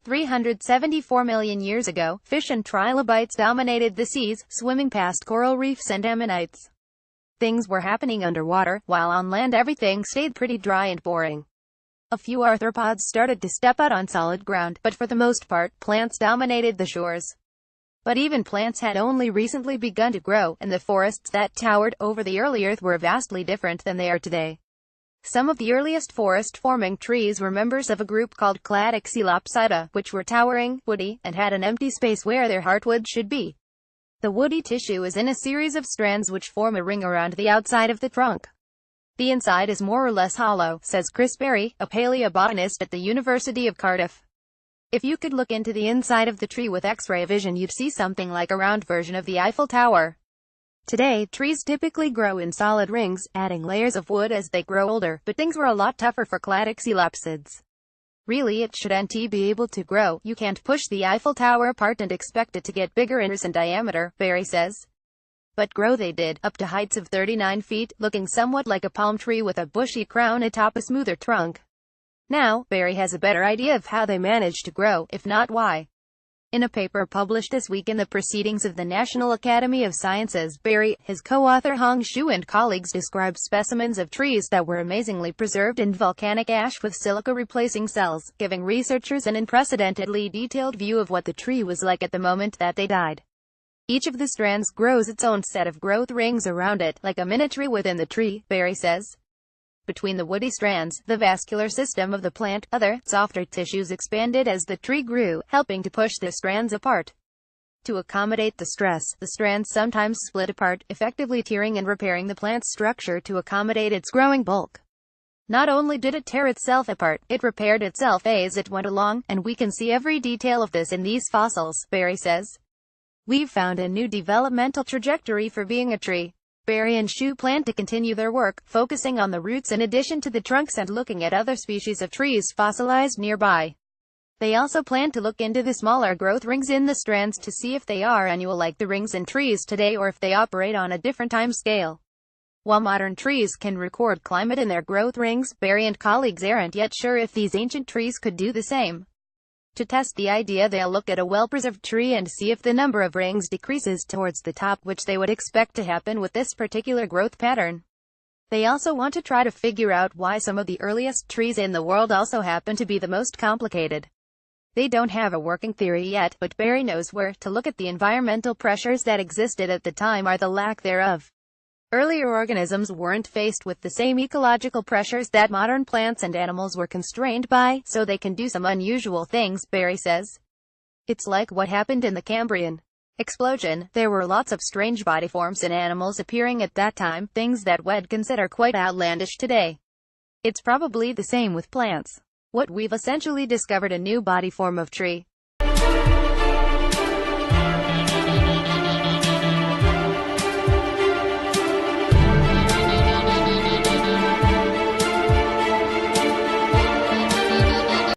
374 million years ago, fish and trilobites dominated the seas, swimming past coral reefs and ammonites. Things were happening underwater, while on land everything stayed pretty dry and boring. A few arthropods started to step out on solid ground, but for the most part, plants dominated the shores. But even plants had only recently begun to grow, and the forests that towered over the early Earth were vastly different than they are today. Some of the earliest forest-forming trees were members of a group called cladic Coelopsida, which were towering, woody, and had an empty space where their heartwood should be. The woody tissue is in a series of strands which form a ring around the outside of the trunk. The inside is more or less hollow, says Chris Berry, a paleobotanist at the University of Cardiff. If you could look into the inside of the tree with X-ray vision, you'd see something like a round version of the Eiffel Tower. Today, trees typically grow in solid rings, adding layers of wood as they grow older, but things were a lot tougher for cladic coelopsids. Really, it shouldn't be able to grow. You can't push the Eiffel Tower apart and expect it to get bigger in diameter, Berry says. But grow they did, up to heights of 39 feet, looking somewhat like a palm tree with a bushy crown atop a smoother trunk. Now, Berry has a better idea of how they managed to grow, if not why. In a paper published this week in the Proceedings of the National Academy of Sciences, Berry, his co-author Hong Xu and colleagues describe specimens of trees that were amazingly preserved in volcanic ash with silica-replacing cells, giving researchers an unprecedentedly detailed view of what the tree was like at the moment that they died. Each of the strands grows its own set of growth rings around it, like a mini-tree within the tree, Berry says. Between the woody strands, the vascular system of the plant, other, softer tissues expanded as the tree grew, helping to push the strands apart. To accommodate the stress, the strands sometimes split apart, effectively tearing and repairing the plant's structure to accommodate its growing bulk. Not only did it tear itself apart, it repaired itself as it went along, and we can see every detail of this in these fossils, Berry says. We've found a new developmental trajectory for being a tree. Berry and Xu plan to continue their work, focusing on the roots in addition to the trunks and looking at other species of trees fossilized nearby. They also plan to look into the smaller growth rings in the strands to see if they are annual like the rings in trees today or if they operate on a different time scale. While modern trees can record climate in their growth rings, Berry and colleagues aren't yet sure if these ancient trees could do the same. To test the idea, they'll look at a well-preserved tree and see if the number of rings decreases towards the top, which they would expect to happen with this particular growth pattern. They also want to try to figure out why some of the earliest trees in the world also happen to be the most complicated. They don't have a working theory yet, but Berry knows where to look at the environmental pressures that existed at the time or the lack thereof. Earlier organisms weren't faced with the same ecological pressures that modern plants and animals were constrained by, so they can do some unusual things, Berry says. It's like what happened in the Cambrian explosion. There were lots of strange body forms in animals appearing at that time, things that we'd consider quite outlandish today. It's probably the same with plants. What we've essentially discovered a new body form of tree.